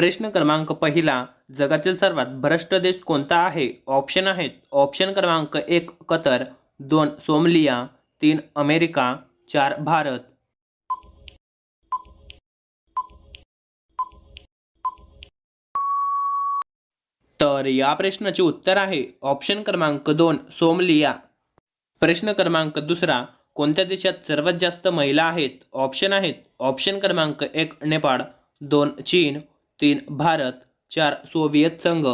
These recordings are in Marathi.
प्रश्न क्रमांक पहिला, जगातील सर्वात भ्रष्ट देश कोणता आहे? ऑप्शन आहेत. ऑप्शन क्रमांक 1 कतर, 2 सोमालिया, 3 अमेरिका, 4 भारत. तर या प्रश्नाचे उत्तर आहे ऑप्शन क्रमांक 2 सोमालिया. प्रश्न क्रमांक दुसरा, कोणत्या देशात सर्वात जास्त महिला आहेत? ऑप्शन आहेत. ऑप्शन क्रमांक 1 नेपाळ, 2 चीन, 3 भारत, 4 सोव्हिएत संघ.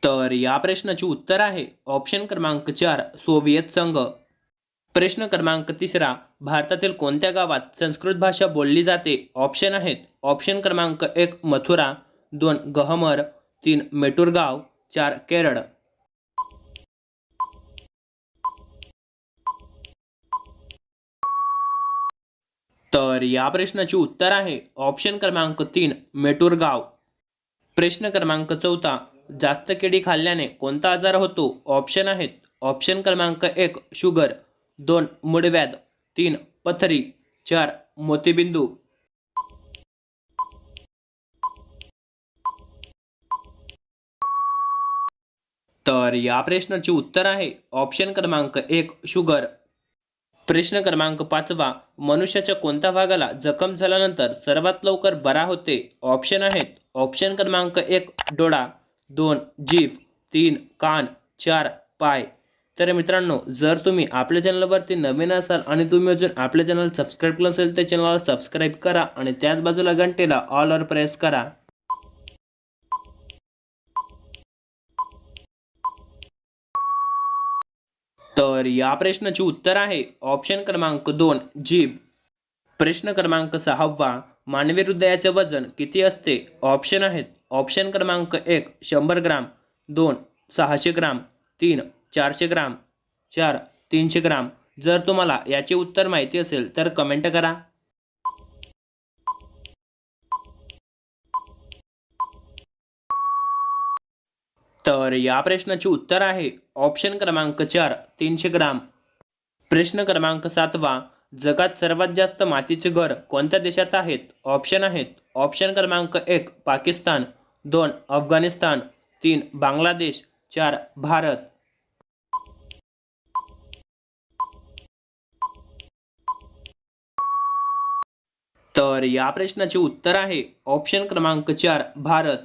तर या प्रश्नाचे उत्तर आहे ऑप्शन क्रमांक 4 सोव्हिएत संघ. प्रश्न क्रमांक तिसरा, भारतातील कोणत्या गावात संस्कृत भाषा बोलली जाते? ऑप्शन आहेत. ऑप्शन क्रमांक 1 मथुरा, 2 गहमर, 3 मेटुरगाव, 4 केरळ. तर या प्रश्नाचे उत्तर आहे ऑप्शन क्रमांक 3 मेटुरगाव. प्रश्न क्रमांक चौथा, जास्त केळी खाल्ल्याने कोणता आजार होतो? ऑप्शन आहेत. ऑप्शन क्रमांक 1 शुगर, 2 मूळव्याध, 3 पथरी, 4 मोतीबिंदू. तर या प्रश्नाचे उत्तर आहे ऑप्शन क्रमांक 1 शुगर. प्रश्न क्रमांक 5वा, मनुष्याच्या कोणत्या भागाला जखम झाल्यानंतर सर्वात लवकर बरा होते? ऑप्शन आहेत. ऑप्शन क्रमांक 1 डोळा, 2 जीभ, 3 कान, 4 पाय. तर मित्रांनो, जर तुम्ही आपल्या चॅनलवरती नवीन असाल आणि तुम्ही अजून आपल्या चॅनल सबस्क्राईब केलं असेल तर चॅनलला सबस्क्राईब करा आणि त्याच बाजूला घंटेला ऑलवर प्रेस करा. तर या प्रश्नाचे उत्तर आहे ऑप्शन क्रमांक 2 जीभ. प्रश्न क्रमांक 6वा, मानवी हृदयाचे वजन किती असते? ऑप्शन आहेत. ऑप्शन क्रमांक 1 100 ग्राम, 2 600 ग्राम, 3 400 ग्राम, 4 300 ग्राम. जर तुम्हाला याचे उत्तर माहिती असेल तर कमेंट करा. तर या प्रश्नाचे उत्तर आहे ऑप्शन क्रमांक 4 300 ग्राम. प्रश्न क्रमांक 7वा, जगात सर्वात जास्त मातीचे घर कोणत्या देशात आहेत? ऑप्शन आहेत. ऑप्शन क्रमांक 1 पाकिस्तान, 2 अफगाणिस्तान, 3 बांगलादेश, 4 भारत. तर या प्रश्नाचे उत्तर आहे ऑप्शन क्रमांक 4 भारत.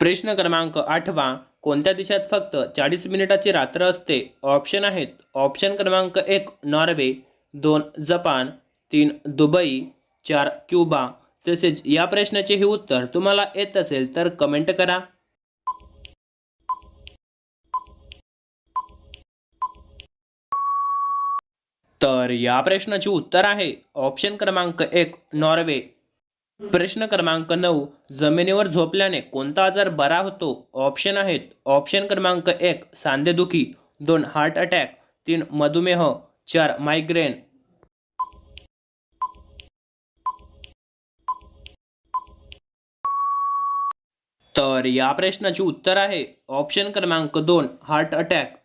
प्रश्न क्रमांक 8वा, कोणत्या देशात फक्त 40 मिनिटाची रात्र असते? ऑप्शन आहेत. ऑप्शन क्रमांक 1 नॉर्वे, 2 जपान, 3 दुबई, 4 क्युबा. तसेच या प्रश्नाचे हे उत्तर तुम्हाला येत असेल तर कमेंट करा. तर या प्रश्नाचे उत्तर आहे ऑप्शन क्रमांक 1 नॉर्वे. प्रश्न क्रमांक 9, जमिनीवर झोपल्याने कोणता आजार बरा होतो? ऑप्शन आहेत. ऑप्शन क्रमांक 1 सांधेदुखी, 2 हार्ट अटॅक, 3 मधुमेह, 4 मायग्रेन. तर या प्रश्नाचे उत्तर आहे ऑप्शन क्रमांक 2 हार्ट अटॅक.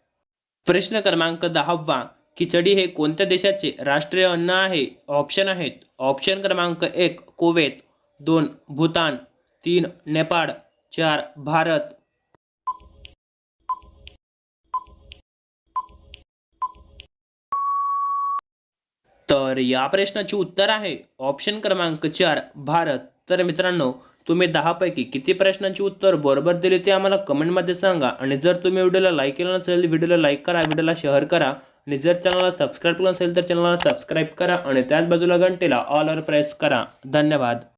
प्रश्न क्रमांक 10वा, खिचडी हे कोणत्या देशाचे राष्ट्रीय अन्न आहे? ऑप्शन आहेत. ऑप्शन क्रमांक 1 कुवेत, 2 भूतान, 3 नेपाळ, 4 भारत. तर या प्रश्नाचे उत्तर आहे ऑप्शन क्रमांक 4 भारत. तर मित्रांनो, तुम्ही 10 पैकी किती प्रश्नांची उत्तर बरोबर दिली ते आम्हाला कमेंटमध्ये सांगा. आणि जर तुम्ही व्हिडिओला लाईक केलं नसेल व्हिडिओला लाईक करा, व्हिडिओला शेअर करा आणि जर चॅनलला सबस्क्राईब केलं नसेल तर चॅनलला सबस्क्राईब करा आणि त्याच बाजूला घंटेला ऑलवर प्रेस करा. धन्यवाद.